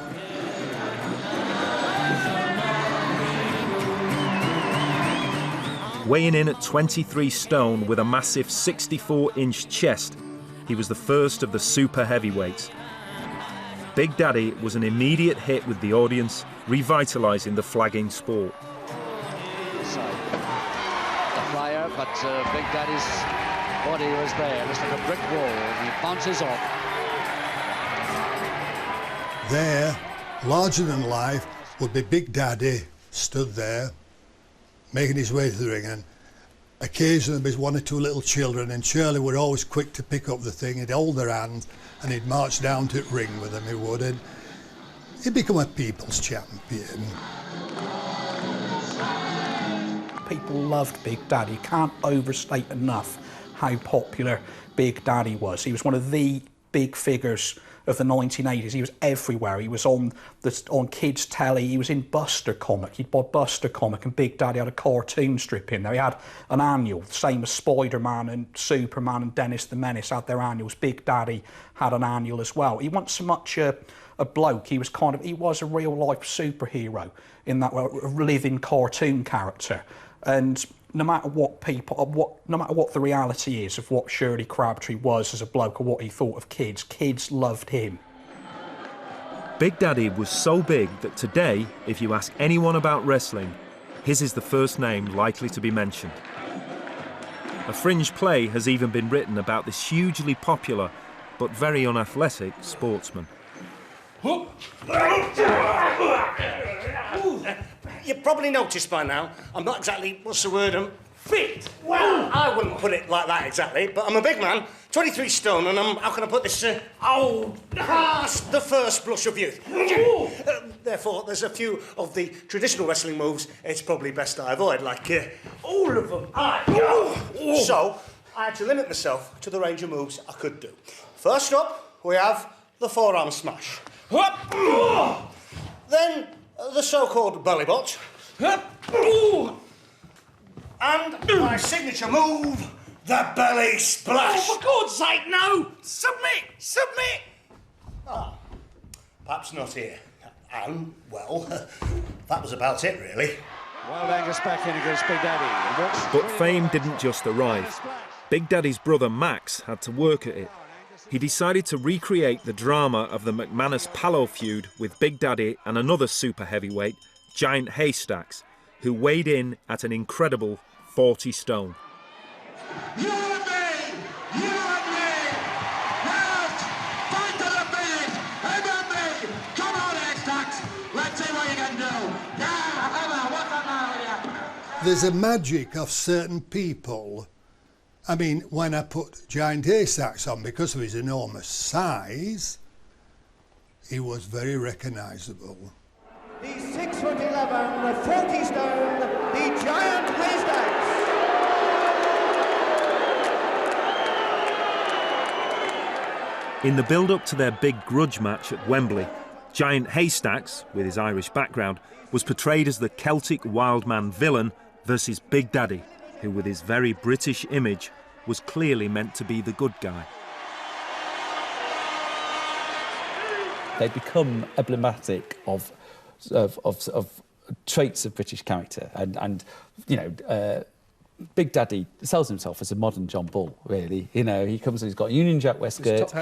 S2: Weighing in at 23 stone with a massive 64-inch chest, he was the first of the super heavyweights. Big Daddy was an immediate hit with the audience, revitalising the flagging sport.
S1: So, the flyer, but Big Daddy's body was there, just like a brick wall, and he bounces off.
S3: There, larger than life, would be Big Daddy stood there, making his way to the ring, and occasionally there's one or two little children, and Shirley were always quick to pick up the thing. He'd hold their hand and he'd march down to the ring with them, he would, and he'd become a people's champion.
S4: People loved Big Daddy. You can't overstate enough how popular Big Daddy was. He was one of the big figures of the 1980s. He was everywhere. He was on kids' telly. He was in Buster Comic. He'd bought Buster Comic, and Big Daddy had a cartoon strip in there. He had an annual, same as Spider-Man and Superman and Dennis the Menace had their annuals. Big Daddy had an annual as well. He wasn't so much a bloke. He was a real-life superhero in that a living cartoon character. And no matter what the reality is of what Shirley Crabtree was as a bloke or what he thought of kids, kids loved him.
S2: Big Daddy was so big that today, if you ask anyone about wrestling, his is the first name likely to be mentioned. A fringe play has even been written about this hugely popular but very unathletic sportsman.
S12: You've probably noticed by now, I'm not exactly, what's the word, fit. Well, I wouldn't put it like that exactly, but I'm a big man, 23 stone, and how can I put this, past the first blush of youth. Therefore, there's a few of the traditional wrestling moves it's probably best I avoid, like all of them. So, I had to limit myself to the range of moves I could do. First up, we have the forearm smash. Then, the so-called belly bot. And my signature move, the belly splash.
S20: Oh, for God's sake, no! Submit!
S12: Perhaps not here. And, well, that was about it, really.
S1: Wild Angus back in against Big Daddy.
S2: But fame didn't just arrive. Big Daddy's brother Max had to work at it. He decided to recreate the drama of the McManus-Pallo feud with Big Daddy and another super heavyweight, giant Haystacks, who weighed in at an incredible 40 stone.
S20: You and me! You and me! Yes! Fight to the finish! Him and me! Come on, Haystacks! Let's see what you can do! Yeah! Emma, what's the matter with you?
S3: There's a magic of certain people. I mean, when I put Giant Haystacks on, because of his enormous size, he was very recognisable.
S20: The 6'11", 40 stone, the Giant Haystacks!
S2: In the build-up to their big grudge match at Wembley, Giant Haystacks, with his Irish background, was portrayed as the Celtic wildman villain versus Big Daddy, who with his very British image was clearly meant to be the good guy.
S21: They become emblematic of traits of British character, and you know, Big Daddy sells himself as a modern John Bull, really. You know, he comes and he's got a Union Jack waistcoat,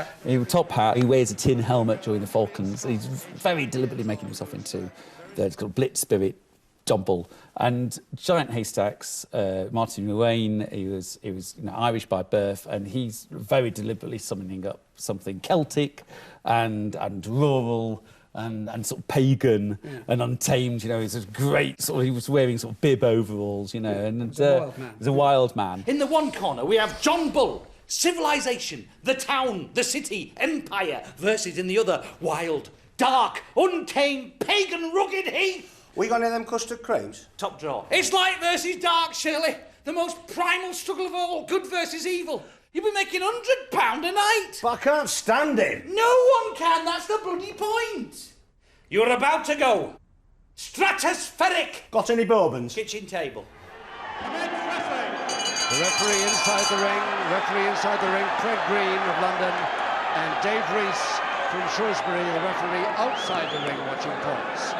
S21: top hat, he wears a tin helmet during the Falklands. He's very deliberately making himself into the Blitz spirit John Bull. And Giant Haystacks, Martin Ruane, he was you know, Irish by birth, and he's very deliberately summoning up something Celtic and rural and sort of pagan and untamed. You know, he's a great sort of, he was wearing sort of bib overalls, you know, and he's a wild man.
S22: In the one corner we have John Bull, civilization, the town, the city, empire, versus in the other, wild, dark, untamed, pagan, rugged heath.
S12: We got any of them custard creams?
S22: Top drawer. It's light versus dark, Shirley. The most primal struggle of all, good versus evil. You'll be making £100 a night.
S12: But I can't stand it.
S22: No one can, that's the bloody point. You're about to go. Stratospheric.
S12: Got any bourbons?
S22: Kitchen table.
S1: The referee inside the ring, Fred Green of London, and Dave Rees from Shrewsbury, the referee outside the ring watching points.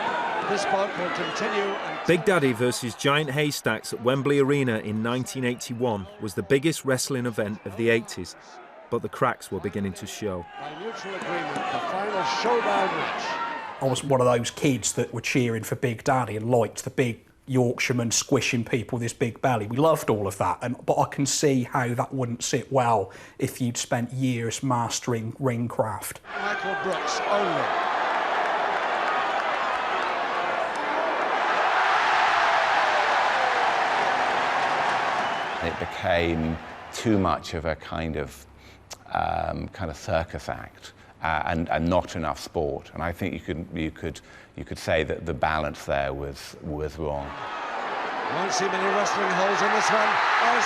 S1: This bout will continue.
S2: Big Daddy versus Giant Haystacks at Wembley Arena in 1981 was the biggest wrestling event of the 80s, but the cracks were beginning to show.
S1: By mutual agreement, the final showdown match.
S4: I was one of those kids that were cheering for Big Daddy and liked the big Yorkshireman squishing people with his big belly. We loved all of that, but I can see how that wouldn't sit well if you'd spent years mastering ring craft.
S1: Michael Brooks only.
S13: It became too much of a kind of circus act and not enough sport. And I think you could say that the balance there was wrong.
S1: Won't see many wrestling holes in this one as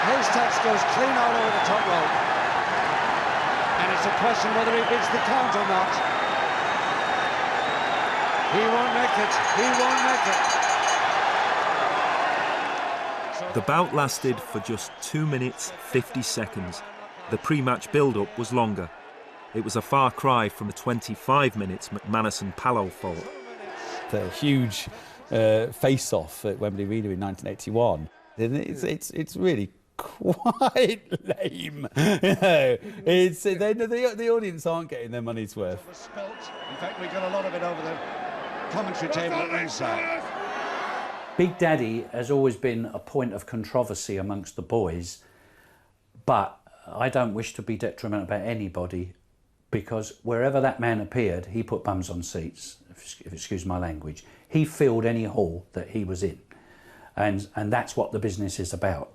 S1: Haystacks goes clean out over the top rope. And it's a question whether he beats the count or not. He won't make it. He won't make it.
S2: The bout lasted for just 2 minutes 50 seconds. The pre-match build-up was longer. It was a far cry from the 25 minutes McManus and Pallo fought.
S21: The huge face-off at Wembley Arena in 1981. It's really quite lame. You know, the audience aren't getting their money's worth.
S1: In fact, we got a lot of it over the commentary table at ringside.
S6: Big Daddy has always been a point of controversy amongst the boys, but I don't wish to be detrimental about anybody, because wherever that man appeared, he put bums on seats, if excuse my language. He filled any hall that he was in, and that's what the business is about.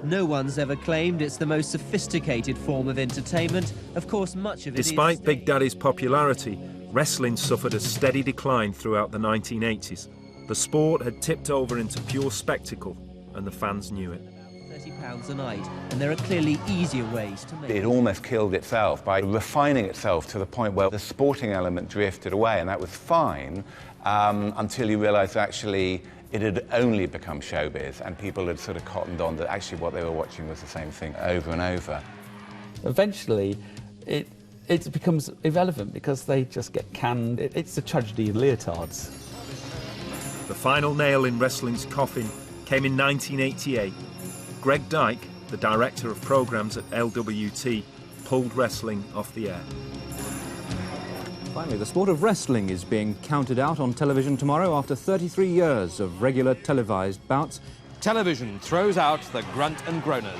S23: No one's ever claimed it's the most sophisticated form of entertainment. Of course, much of it
S2: Despite Big Daddy's popularity, wrestling suffered a steady decline throughout the 1980s. The sport had tipped over into pure spectacle, and the fans knew it.
S23: £30 a night, and there are clearly easier ways to make it.
S13: It almost killed itself by refining itself to the point where the sporting element drifted away, and that was fine until you realised actually it had only become showbiz, and people had sort of cottoned on that actually what they were watching was the same thing over and over.
S21: Eventually, it becomes irrelevant because they just get canned. It's a tragedy in leotards.
S2: The final nail in wrestling's coffin came in 1988. Greg Dyke, the director of programmes at LWT, pulled wrestling off the air.
S7: Finally, the sport of wrestling is being counted out on television tomorrow after 33 years of regular televised bouts.
S14: Television throws out the grunt and groaners.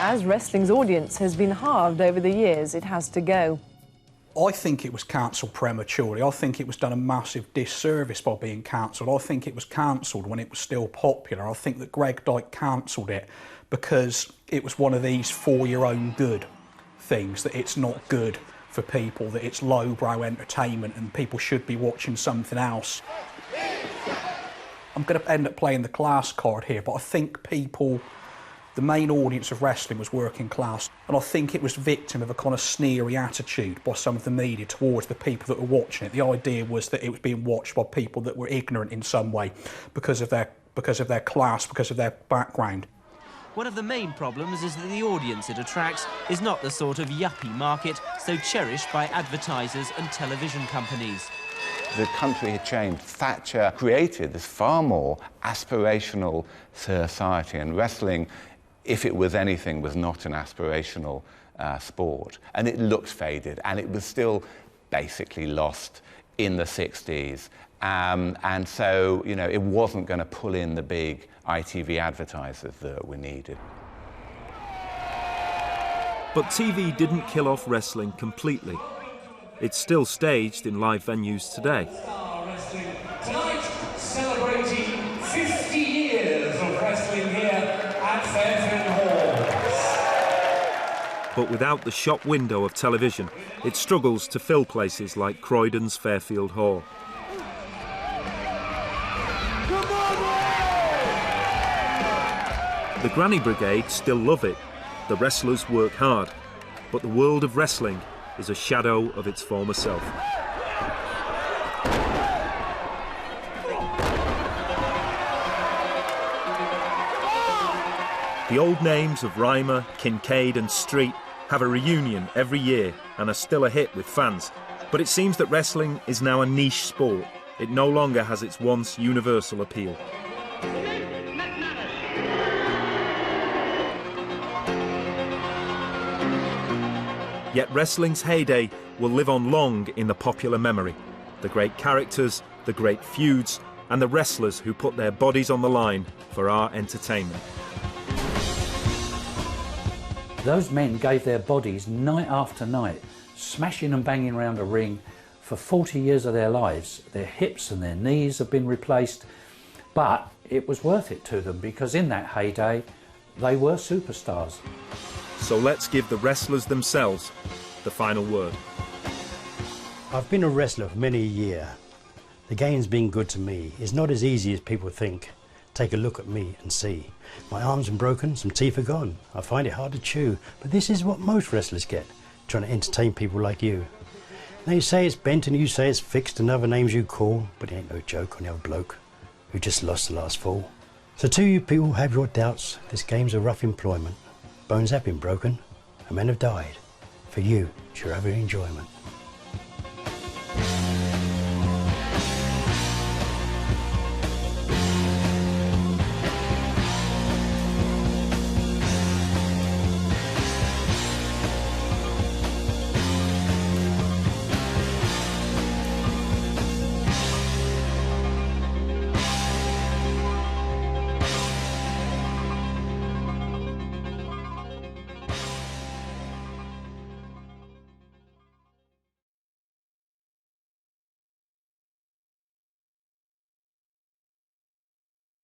S19: As wrestling's audience has been halved over the years, it has to go.
S4: I think it was cancelled prematurely. I think it was done a massive disservice by being cancelled. I think it was cancelled when it was still popular. I think that Greg Dyke cancelled it because it was one of these for your own good things, that it's not good for people, that it's lowbrow entertainment and people should be watching something else. I'm going to end up playing the class card here, but I think people, the main audience of wrestling was working class, and I think it was victim of a kind of sneery attitude by some of the media towards the people that were watching it. The idea was that it was being watched by people that were ignorant in some way because of their class, because of their background.
S23: One of the main problems is that the audience it attracts is not the sort of yuppie market so cherished by advertisers and television companies.
S13: The country had changed. Thatcher created this far more aspirational society, and wrestling, if it was anything, was not an aspirational sport. And it looked faded, and it was still basically lost in the 60s. And so, you know, it wasn't going to pull in the big ITV advertisers that we needed.
S2: But TV didn't kill off wrestling completely. It's still staged in live venues today.
S20: Tonight, celebrating 50 years of wrestling here at Fairfield Hall.
S2: But without the shop window of television, it struggles to fill places like Croydon's Fairfield Hall. The Granny Brigade still love it. The wrestlers work hard. But the world of wrestling is a shadow of its former self. The old names of Reimer, Kincaid and Street have a reunion every year and are still a hit with fans. But it seems that wrestling is now a niche sport. It no longer has its once universal appeal. Yet wrestling's heyday will live on long in the popular memory. The great characters, the great feuds, and the wrestlers who put their bodies on the line for our entertainment.
S6: Those men gave their bodies night after night, smashing and banging around a ring for 40 years of their lives. Their hips and their knees have been replaced, but it was worth it to them because in that heyday, they were superstars.
S2: So let's give the wrestlers themselves the final word.
S15: I've been a wrestler for many a year. The game's been good to me. It's not as easy as people think. Take a look at me and see. My arms are broken, some teeth are gone. I find it hard to chew, but this is what most wrestlers get, trying to entertain people like you. They say it's bent and you say it's fixed and other names you call, but it ain't no joke on the old bloke who just lost the last fall. So to you people who have your doubts, this game's a rough employment. Bones have been broken, and men have died. For you, it's your every enjoyment.